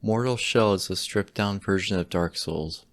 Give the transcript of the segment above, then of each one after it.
Mortal Shell is a stripped down version of Dark Souls.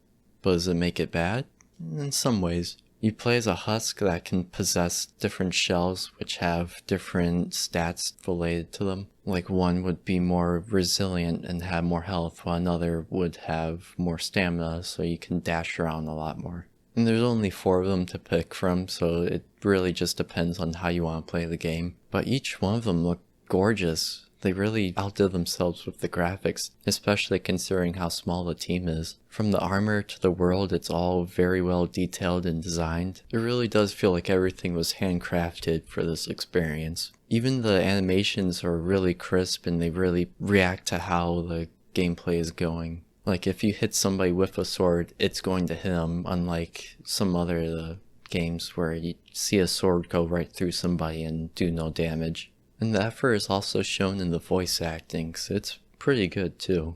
But does it make it bad? In some ways. You play as a husk that can possess different shells which have different stats related to them. Like one would be more resilient and have more health, while another would have more stamina, so you can dash around a lot more. And there's only 4 of them to pick from, so it really just depends on how you want to play the game. But each one of them look gorgeous. They really outdid themselves with the graphics, especially considering how small the team is. From the armor to the world, it's all very well detailed and designed. It really does feel like everything was handcrafted for this experience. Even the animations are really crisp and they really react to how the gameplay is going. Like if you hit somebody with a sword, it's going to hit them, unlike some other games where you see a sword go right through somebody and do no damage. And the effort is also shown in the voice acting, so it's pretty good too.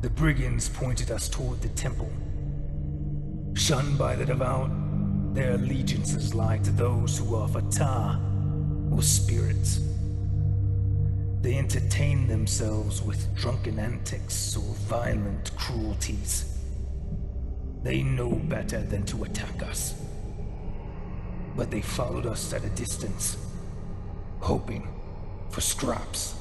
The brigands pointed us toward the temple. Shunned by the devout, their allegiances lie to those who are Fatah, or spirits. They entertain themselves with drunken antics or violent cruelties. They know better than to attack us. But they followed us at a distance, hoping for scraps.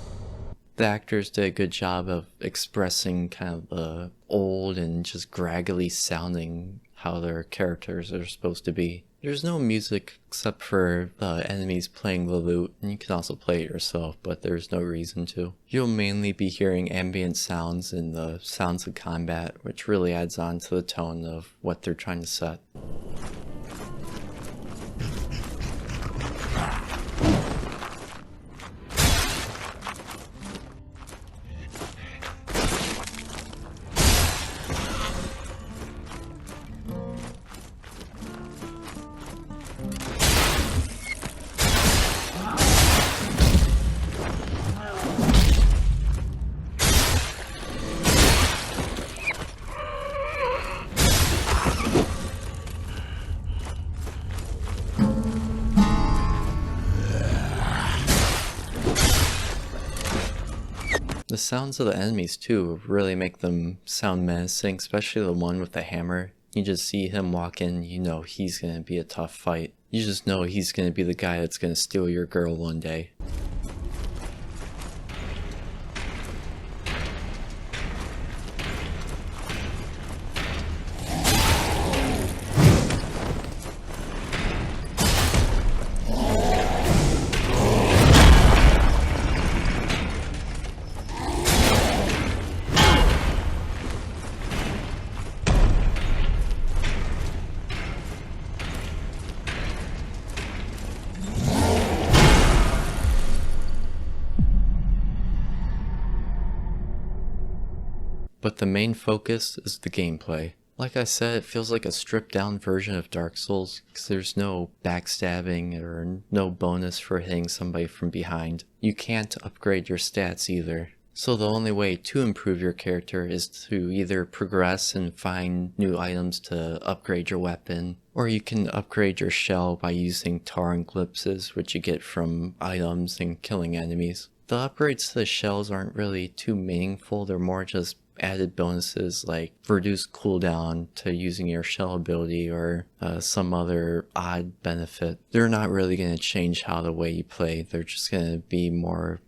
The actors did a good job of expressing kind of the old and just graggly sounding how their characters are supposed to be. There's no music except for the enemies playing the lute, and you can also play it yourself, but there's no reason to. You'll mainly be hearing ambient sounds and the sounds of combat, which really adds on to the tone of what they're trying to set. The sounds of the enemies too really make them sound menacing, especially the one with the hammer. You just see him walk in, you know he's gonna be a tough fight. You just know he's gonna be the guy that's gonna steal your girl one day. But the main focus is the gameplay. Like I said, it feels like a stripped down version of Dark Souls, because there's no backstabbing or no bonus for hitting somebody from behind. You can't upgrade your stats either. So the only way to improve your character is to either progress and find new items to upgrade your weapon, or you can upgrade your shell by using tar and glimpses, which you get from items and killing enemies. The upgrades to the shells aren't really too meaningful, they're more just added bonuses like reduced cooldown to using your shell ability or some other odd benefit. They're not really going to change how the way you play, they're just going to be more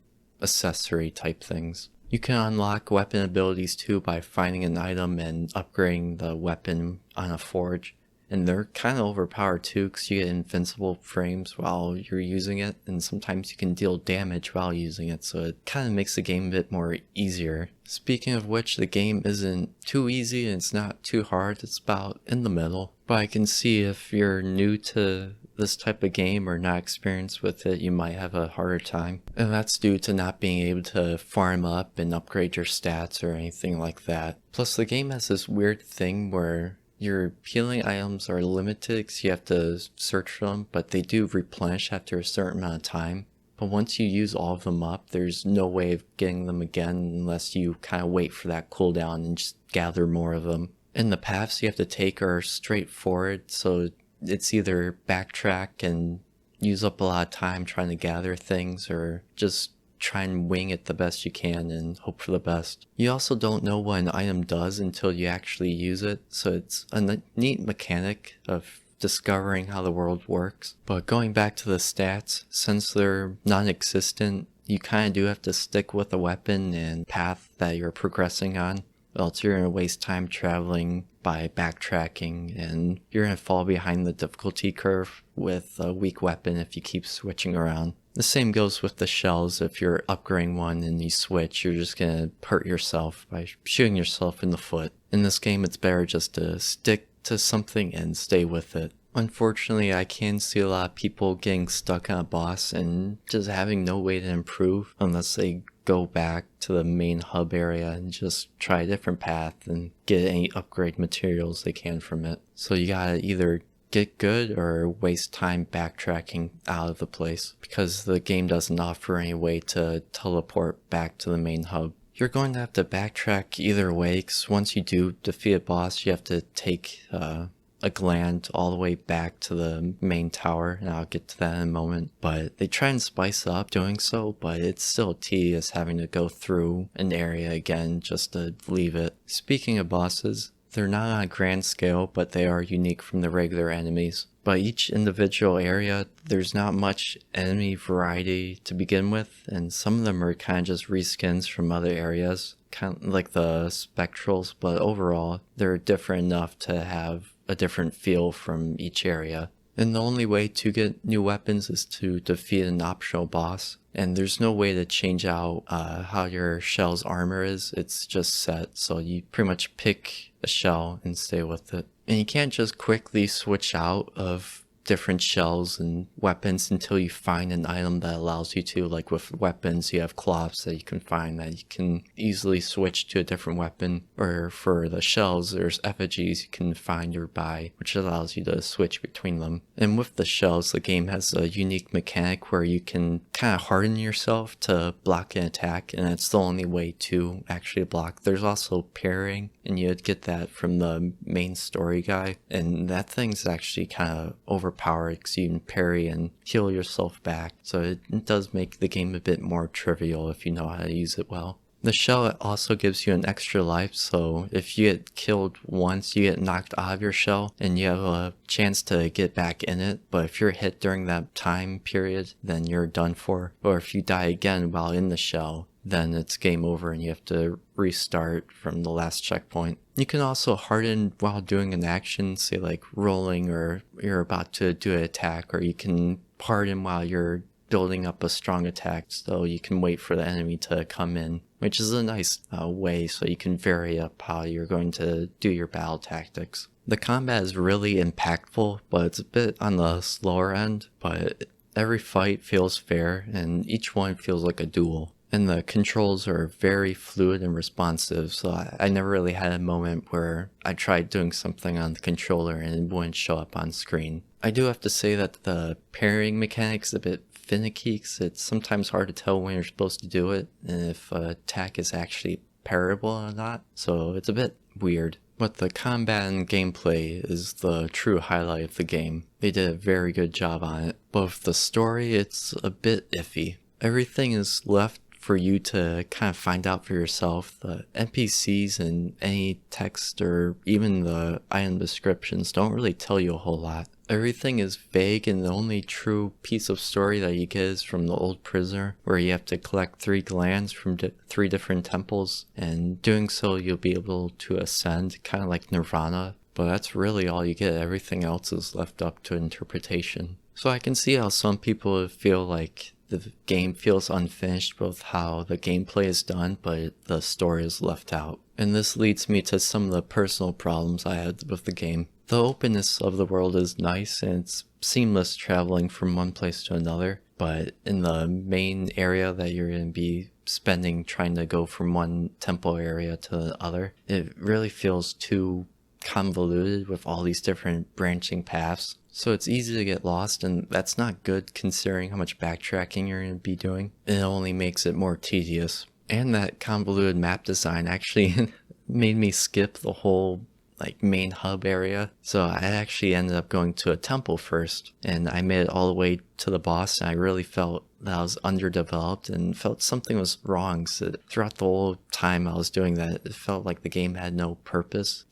accessory type things. You can unlock weapon abilities too by finding an item and upgrading the weapon on a forge. And they're kind of overpowered too, because you get invincible frames while you're using it, and sometimes you can deal damage while using it, so it kind of makes the game a bit more easier. Speaking of which, the game isn't too easy and it's not too hard, it's about in the middle. But I can see if you're new to this type of game or not experienced with it, you might have a harder time. And that's due to not being able to farm up and upgrade your stats or anything like that. Plus the game has this weird thing where your healing items are limited because you have to search for them, but they do replenish after a certain amount of time. But once you use all of them up, there's no way of getting them again unless you kind of wait for that cooldown and just gather more of them. And the paths you have to take are straightforward, so it's either backtrack and use up a lot of time trying to gather things, or just try and wing it the best you can and hope for the best. You also don't know what an item does until you actually use it, so it's a neat mechanic of discovering how the world works. But going back to the stats, since they're non-existent, you kind of do have to stick with the weapon and path that you're progressing on, else you're going to waste time traveling by backtracking, and you're going to fall behind the difficulty curve with a weak weapon if you keep switching around. The same goes with the shells. If you're upgrading one and you switch, you're just going to hurt yourself by shooting yourself in the foot. In this game, it's better just to stick to something and stay with it. Unfortunately, I can see a lot of people getting stuck on a boss and just having no way to improve unless they go back to the main hub area and just try a different path and get any upgrade materials they can from it. So you gotta either get good or waste time backtracking out of the place, because the game doesn't offer any way to teleport back to the main hub. You're going to have to backtrack either way, because once you do defeat a boss, you have to take a gland all the way back to the main tower, and I'll get to that in a moment. But they try and spice up doing so, but it's still tedious having to go through an area again just to leave it. Speaking of bosses, they're not on a grand scale, but they are unique from the regular enemies. By each individual area, there's not much enemy variety to begin with, and some of them are kind of just reskins from other areas, kind of like the spectrals, but overall, they're different enough to have a different feel from each area. And the only way to get new weapons is to defeat an optional boss, and there's no way to change out how your shell's armor is. It's just set, so you pretty much pick a shell and stay with it. And you can't just quickly switch out of different shells and weapons until you find an item that allows you to. Like with weapons, you have cloths that you can find that you can easily switch to a different weapon, or for the shells, there's effigies you can find or buy, which allows you to switch between them. And with the shells, the game has a unique mechanic where you can kind of harden yourself to block an attack, and it's the only way to actually block. There's also parrying, and you'd get that from the main story guy, and that thing's actually kind of overpowered because you can parry and heal yourself back, so it does make the game a bit more trivial if you know how to use it well. The shell also gives you an extra life, so if you get killed once, you get knocked out of your shell and you have a chance to get back in it, but if you're hit during that time period, then you're done for. Or if you die again while in the shell, then it's game over and you have to restart from the last checkpoint. You can also harden while doing an action, say like rolling, or you're about to do an attack, or you can harden while you're building up a strong attack, so you can wait for the enemy to come in, which is a nice way so you can vary up how you're going to do your battle tactics. The combat is really impactful, but it's a bit on the slower end, but every fight feels fair and each one feels like a duel. And the controls are very fluid and responsive, so I never really had a moment where I tried doing something on the controller and it wouldn't show up on screen. I do have to say that the parrying mechanic's a bit finicky, because it's sometimes hard to tell when you're supposed to do it and if an attack is actually parryable or not, so it's a bit weird. But the combat and gameplay is the true highlight of the game. They did a very good job on it. But with the story, it's a bit iffy. Everything is left for you to kind of find out for yourself. The NPCs and any text or even the item descriptions don't really tell you a whole lot. Everything is vague, and the only true piece of story that you get is from the old prisoner, where you have to collect 3 glands from 3 different temples, and doing so you'll be able to ascend, kind of like Nirvana, but that's really all you get. Everything else is left up to interpretation. So I can see how some people feel like the game feels unfinished with how the gameplay is done, but the story is left out. And this leads me to some of the personal problems I had with the game. The openness of the world is nice, and it's seamless traveling from one place to another, but in the main area that you're going to be spending trying to go from one temple area to the other, it really feels too convoluted with all these different branching paths. So it's easy to get lost, and that's not good considering how much backtracking you're going to be doing. It only makes it more tedious. And that convoluted map design actually made me skip the whole like main hub area. So I actually ended up going to a temple first, and I made it all the way to the boss, and I really felt that I was underdeveloped and felt something was wrong. So throughout the whole time I was doing that, it felt like the game had no purpose.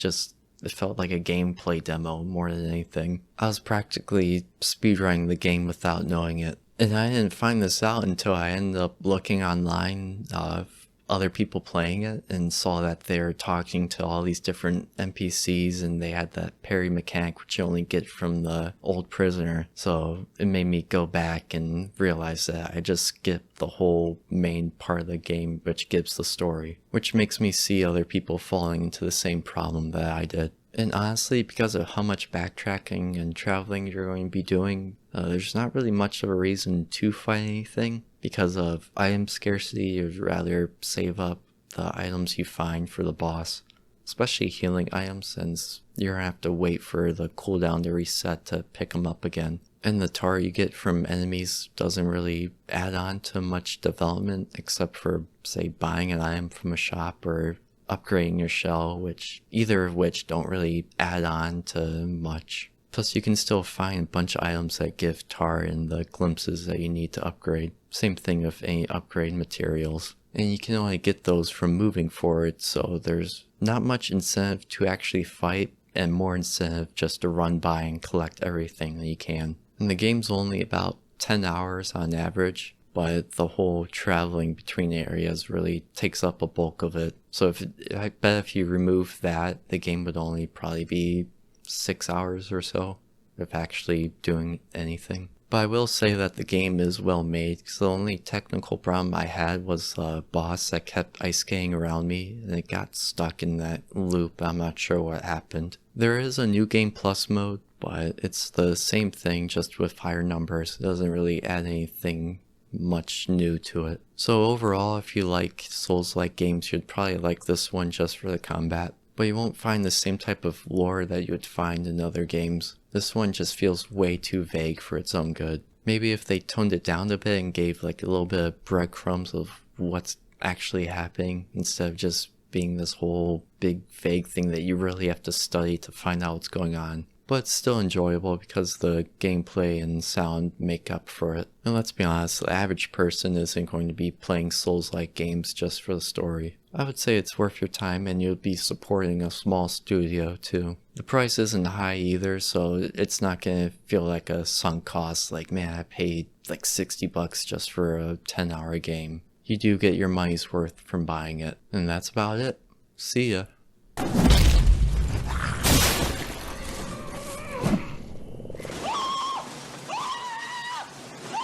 It felt like a gameplay demo more than anything. I was practically speedrunning the game without knowing it. And I didn't find this out until I ended up looking online of other people playing it and saw that they're talking to all these different NPCs, and they had that parry mechanic which you only get from the old prisoner. So it made me go back and realize that I just skipped the whole main part of the game which gives the story, which makes me see other people falling into the same problem that I did. And honestly, because of how much backtracking and traveling you're going to be doing, there's not really much of a reason to fight anything. Because of item scarcity, you'd rather save up the items you find for the boss, especially healing items, since you're going to have to wait for the cooldown to reset to pick them up again. And the tar you get from enemies doesn't really add on to much development, except for, say, buying an item from a shop or upgrading your shell, either of which don't really add on to much. Plus you can still find a bunch of items that give tar and the glimpses that you need to upgrade. Same thing with any upgrade materials. And you can only get those from moving forward, so there's not much incentive to actually fight and more incentive just to run by and collect everything that you can. And the game's only about 10 hours on average, but the whole traveling between areas really takes up a bulk of it. So I bet if you remove that, the game would only probably be 6 hours or so of actually doing anything. But I will say that the game is well made, because the only technical problem I had was a boss that kept ice skating around me, and it got stuck in that loop. I'm not sure what happened. There is a New Game Plus mode, but it's the same thing, just with higher numbers. It doesn't really add anything much new to it. So overall, if you like Souls-like games, you'd probably like this one just for the combat. But you won't find the same type of lore that you would find in other games. This one just feels way too vague for its own good. Maybe if they toned it down a bit and gave like a little bit of breadcrumbs of what's actually happening, instead of just being this whole big vague thing that you really have to study to find out what's going on. But it's still enjoyable because the gameplay and sound make up for it. And let's be honest, the average person isn't going to be playing Souls-like games just for the story. I would say it's worth your time, and you'll be supporting a small studio too. The price isn't high either, so it's not gonna feel like a sunk cost, like man, I paid like $60 just for a 10-hour game. You do get your money's worth from buying it. And that's about it. See ya.